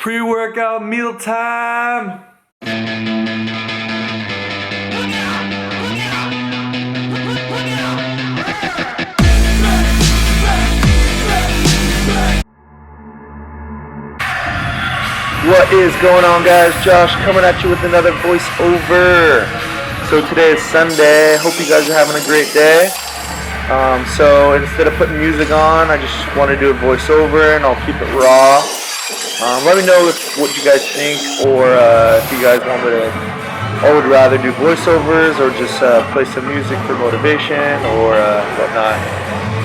Pre-workout mealtime. What is going on, guys? Josh coming at you with another voiceover. So today is Sunday. Hope you guys are having a great day. So instead of putting music on, I just want to do a voiceover and I'll keep it raw. Let me know what you guys think, or if you guys want me to, or would rather do voiceovers, or just play some music for motivation, or whatnot,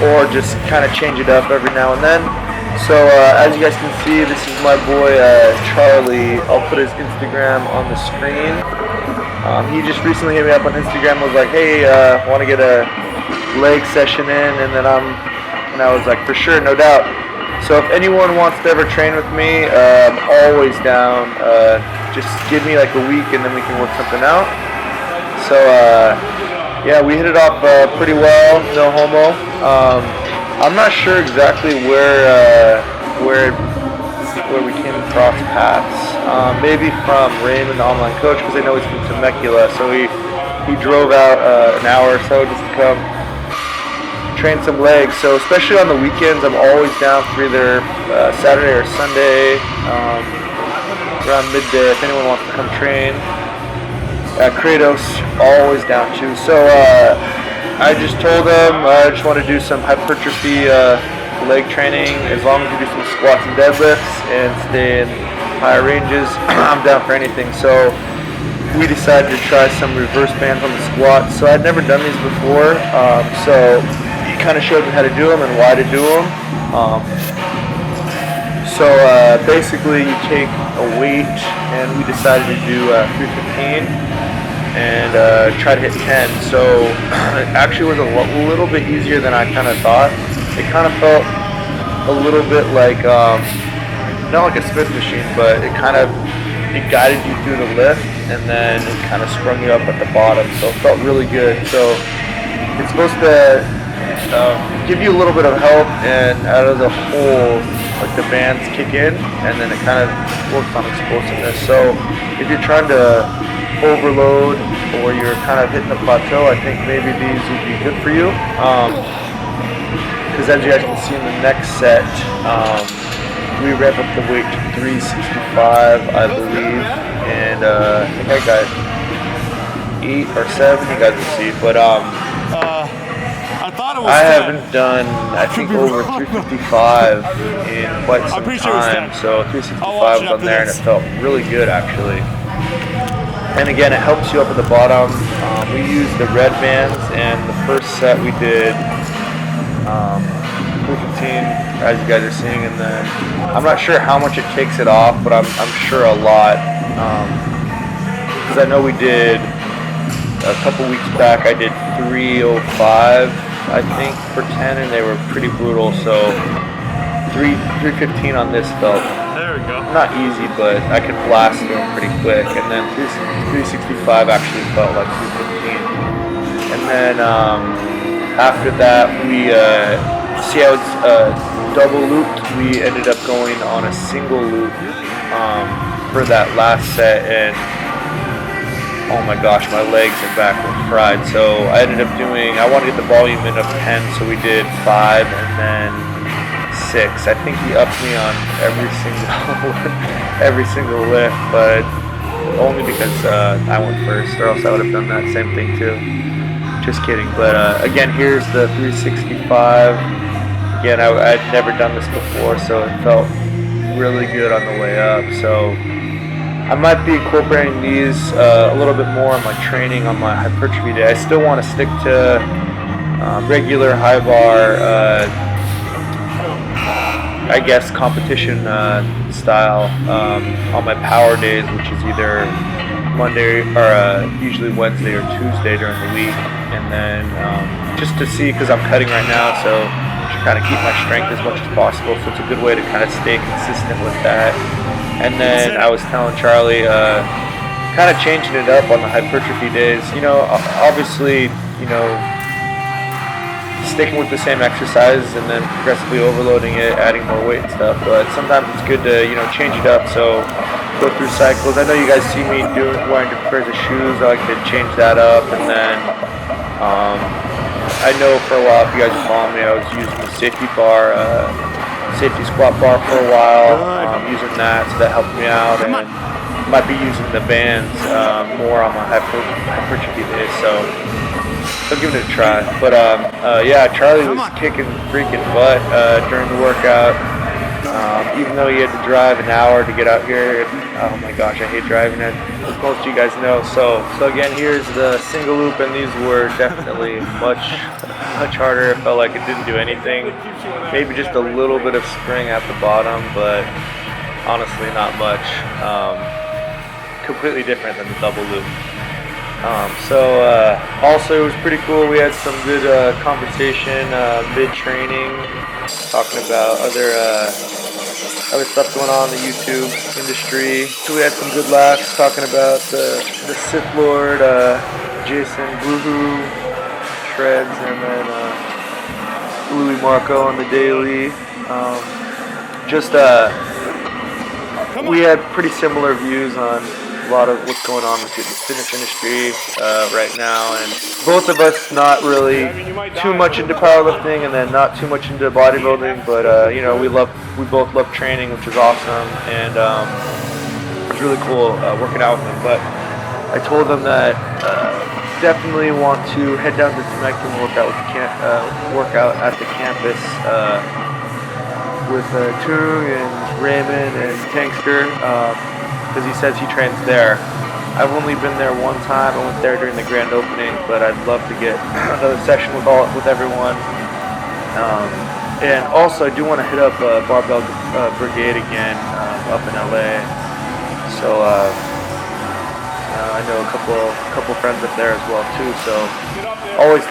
or just kind of change it up every now and then. So as you guys can see, this is my boy Charlie. I'll put his Instagram on the screen. He just recently hit me up on Instagram, was like, hey, want to get a leg session in, and I was like, for sure, no doubt. So if anyone wants to ever train with me, I'm always down. Just give me like a week and then we can work something out. So yeah, we hit it off pretty well, no homo. I'm not sure exactly where we came across paths. Maybe from Raymond, the online coach, because I know he's from Temecula. So he drove out an hour or so just to come train some legs. So especially on the weekends, I'm always down for either Saturday or Sunday around midday if anyone wants to come train at Kratos. Always down too. So I just told them I just want to do some hypertrophy leg training. As long as you do some squats and deadlifts and stay in higher ranges, I'm down for anything. So we decided to try some reverse bands on the squats. So I'd never done these before, so he kind of showed me how to do them and why to do them. So basically you take a weight, and we decided to do 315 and try to hit 10. So it actually was a little bit easier than I kind of thought. It kind of felt a little bit like, not like a Smith machine, but it guided you through the lift, and then it kind of sprung you up at the bottom. So it felt really good. So it's supposed to give you a little bit of help, and out of the hole, like the bands kick in, and then it kind of works on explosiveness. So if you're trying to overload, or you're kind of hitting a plateau, I think maybe these would be good for you. Because as you guys can see in the next set, we rev up the weight to 365, I believe, and I think I got 8 or 7, you guys will see, but I haven't done, I think, over 355 in quite some time, so 365 was on there, and it felt really good, actually. And again, it helps you up at the bottom. We used the red bands, and the first set we did 315, as you guys are seeing, and then I'm not sure how much it takes it off, but I'm sure a lot, because I know we did a couple weeks back, I did 305, I think, for 10, and they were pretty brutal. So 315 on this felt, there we go, not easy, but I could blast through them pretty quick. And then 365 actually felt like 315. And then after that, we see how it's double looped. We ended up going on a single loop for that last set, and oh my gosh, my legs and back were fried. So I ended up doing, I wanted to get the volume in of 10, so we did 5 and then 6. I think he upped me on every single lift, but only because I went first, or else I would have done that same thing too. Just kidding. But again, here's the 365. Again, I'd never done this before, so it felt really good on the way up. So I might be incorporating these a little bit more in my training on my hypertrophy day. I still want to stick to regular high bar, I guess, competition style on my power days, which is either Monday or usually Wednesday or Tuesday during the week. And then just to see, because I'm cutting right now, so to kind of keep my strength as much as possible. So it's a good way to kind of stay consistent with that. And then I was telling Charlie, kind of changing it up on the hypertrophy days. You know, obviously, you know, sticking with the same exercises and then progressively overloading it, adding more weight and stuff. But sometimes it's good to, you know, change it up. So go through cycles. I know you guys see me wearing different pairs of shoes. I like to change that up, and then I know for a while, if you guys are following me, I was using the safety bar, safety squat bar for a while, using that, so that helped me out, and might be using the bands more on my hypertrophy days, so give it a try. But yeah, Charlie was kicking freaking butt during the workout. Even though he had to drive an hour to get out here, oh my gosh, I hate driving it, as most of you guys know. So again, here's the single loop, and these were definitely much harder. It felt like it didn't do anything. Maybe just a little bit of spring at the bottom, but honestly not much. Completely different than the double loop. Also it was pretty cool. We had some good conversation mid-training, talking about other stuff going on in the YouTube industry. So we had some good laughs talking about the Sith Lord, Jason Bluehoo, Shreds, and then Louis Marco on the daily. We had pretty similar views on a lot of what's going on with the fitness industry right now, and both of us not really too much into powerlifting, and then not too much into bodybuilding, but you know, we both love training, which is awesome, and it was really cool working out with them. But I told them that definitely want to head down to Temecula and work out at the campus with Tung and Raymond and Tankster, because he says he trains there. I've only been there one time. I went there during the grand opening, but I'd love to get another session with everyone. And also, I do want to hit up Barbell Brigade again up in LA. So I know a couple friends up there as well too. So always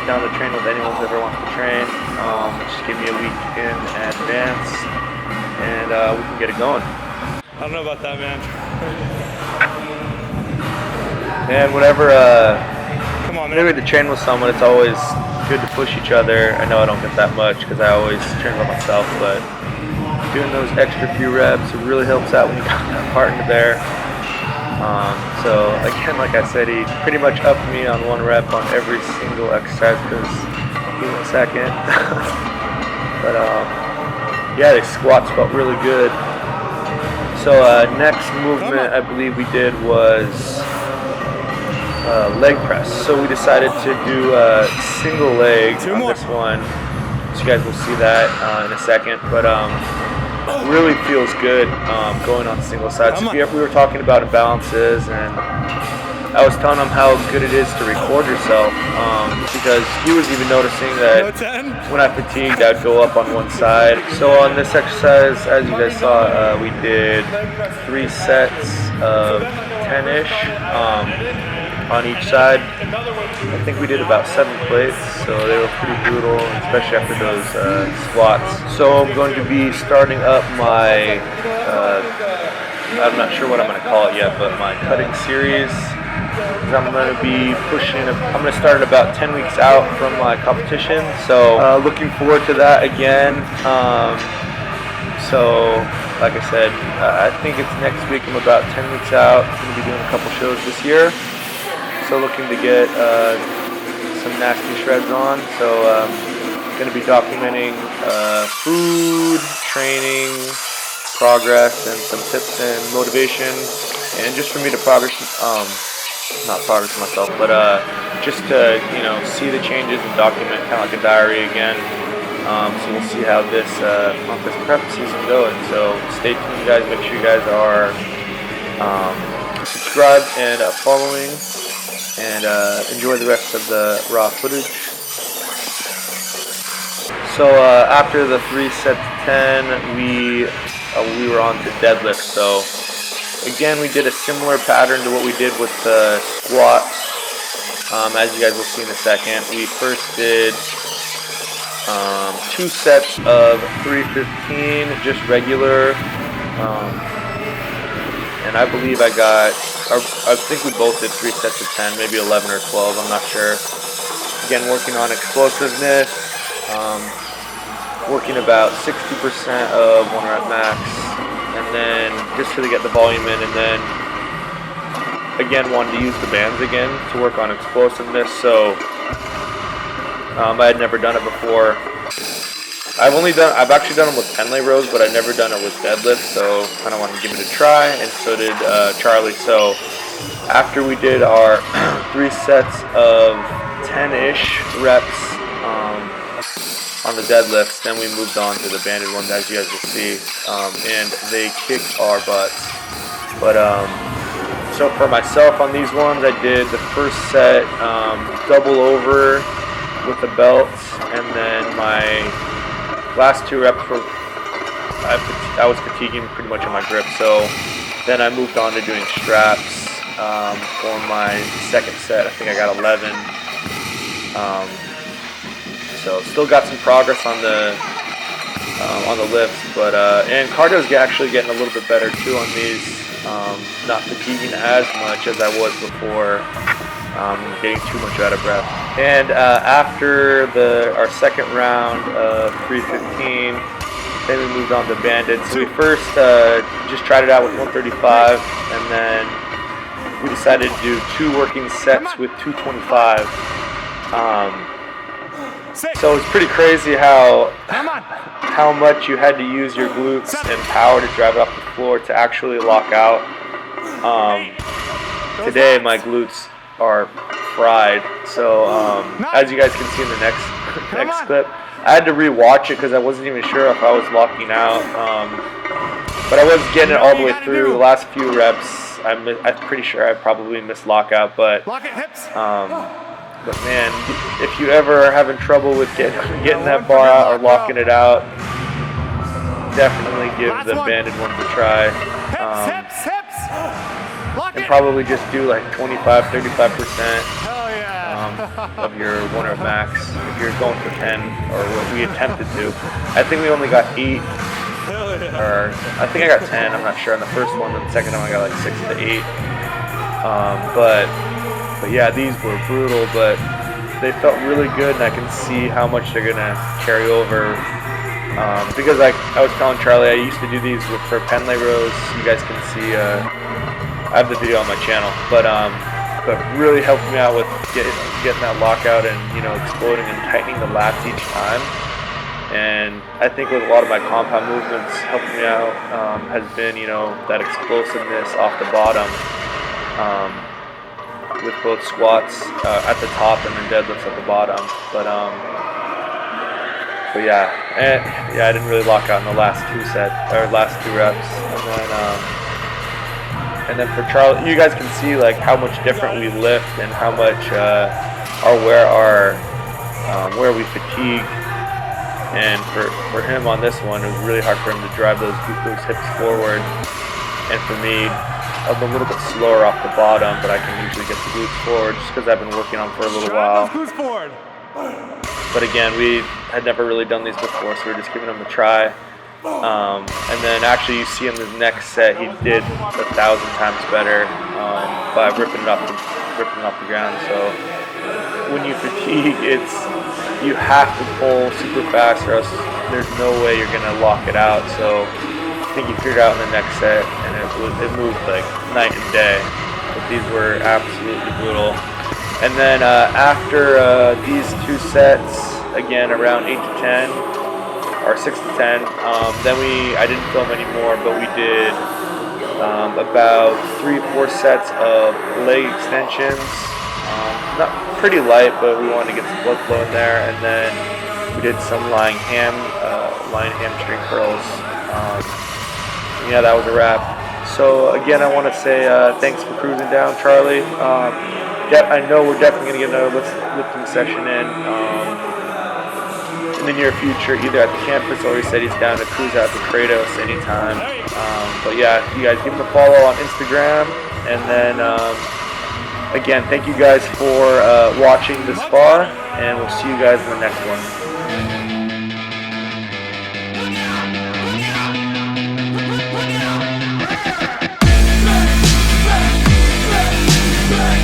down to train with anyone who ever wants to train. Just give me a week in advance, and we can get it going. I don't know about that, man. And whenever Come on, man. whenever to train with someone, it's always good to push each other. I know I don't get that much because I always train by myself, but doing those extra few reps, it really helps out when you got that partner there. So again, like I said, he pretty much upped me on one rep on every single exercise because he went second. But yeah, the squats felt really good. So next movement I believe we did was leg press. So we decided to do a single leg on this one. So you guys will see that in a second. But really feels good going on single sides. So we were talking about imbalances, and I was telling him how good it is to record yourself, because he was even noticing that when I fatigued, I'd go up on one side. So on this exercise, as you guys saw, we did 3 sets of 10-ish on each side. I think we did about 7 plates, so they were pretty brutal, especially after those squats. So I'm going to be starting up my, I'm not sure what I'm going to call it yet, but my cutting series. I'm going to be I'm going to start about 10 weeks out from my competition, so looking forward to that again. So like I said, I think it's next week. I'm about 10 weeks out. I'm going to be doing a couple shows this year, so looking to get some nasty shreds on. So going to be documenting food, training, progress, and some tips and motivation, and just for me to not progress myself, but just to, you know, see the changes and document, kind of like a diary again. So we'll see how this prep season goes. So stay tuned, guys. Make sure you guys are subscribed and following, and enjoy the rest of the raw footage. So after the 3 sets of 10, we were on to deadlifts. So again, we did a similar pattern to what we did with the squats. As you guys will see in a second, we first did 2 sets of 315, just regular, and I believe I think we both did 3 sets of 10, maybe 11 or 12, I'm not sure. Again, working on explosiveness, working about 60% of 1 rep max, and then just to get the volume in, and then again wanted to use the bands again to work on explosiveness. So I had never done it before. I've actually done them with pen leg rows, but I've never done it with deadlifts, so kind of wanted to give it a try, and so did Charlie. So after we did our 3 sets of 10-ish reps on the deadlifts, then we moved on to the banded ones, as you guys will see, and they kicked our butts. But so for myself on these ones, I did the first set double over with the belts, and then my last 2 reps were I was fatiguing pretty much on my grip. So then I moved on to doing straps for my second set. I think I got 11. So still got some progress on the lifts, but and cardio's actually getting a little bit better too on these. Not fatiguing as much as I was before. Getting too much out of breath. And after our second round of 315, then we moved on to banded. So we first just tried it out with 135, and then we decided to do 2 working sets with 225. So it's pretty crazy how much you had to use your glutes and power to drive it off the floor to actually lock out. Today my glutes are fried. So as you guys can see in the next clip, I had to re-watch it because I wasn't even sure if I was locking out. But I was getting it all the way through. The last few reps, I'm pretty sure I probably missed lockout, but but man, if you ever are having trouble with getting that bar out or locking it out, definitely give the banded ones a try. And probably just do like 25-35% of your 1 rep max if you're going for 10, or what we attempted to. I think we only got 8, or I think I got 10. I'm not sure on the first one. And the second one I got like 6 to 8. But yeah, these were brutal, but they felt really good, and I can see how much they're gonna carry over. Because I was telling Charlie, I used to do these for pen leg rows. You guys can see. I have the video on my channel, but really helped me out with getting that lockout and exploding and tightening the lats each time. And I think with a lot of my compound movements, helping me out has been that explosiveness off the bottom. With both squats at the top and then deadlifts at the bottom, but yeah, I didn't really lock out in the last 2 reps, and then for Charlie, you guys can see like how much different we lift and how much where we fatigue. And for him on this one, it was really hard for him to drive those hips forward, and for me, I'm a little bit slower off the bottom, but I can usually get the glutes forward just because I've been working on for a little while. But again, we had never really done these before, so we're just giving them a try. And then actually you see in the next set, he did 1,000 times better by ripping it off the ground. So when you fatigue, you have to pull super fast, or else there's no way you're gonna lock it out. So I think he figured out in the next set, and it moved like night and day. But these were absolutely brutal. And then after these 2 sets, again around 8 to 10 or 6 to 10, then I didn't film anymore, but we did about 3-4 sets of leg extensions. Not pretty light, but we wanted to get some blood flow in there, and then we did some lying hamstring curls. Yeah, that was a wrap. So again, I want to say thanks for cruising down, Charlie. I know we're definitely going to get another lifting session in the near future, either at the campus, or he said he's down to cruise out to Kratos anytime. But yeah, you guys give him a follow on Instagram, and then again, thank you guys for watching this far, and we'll see you guys in the next one.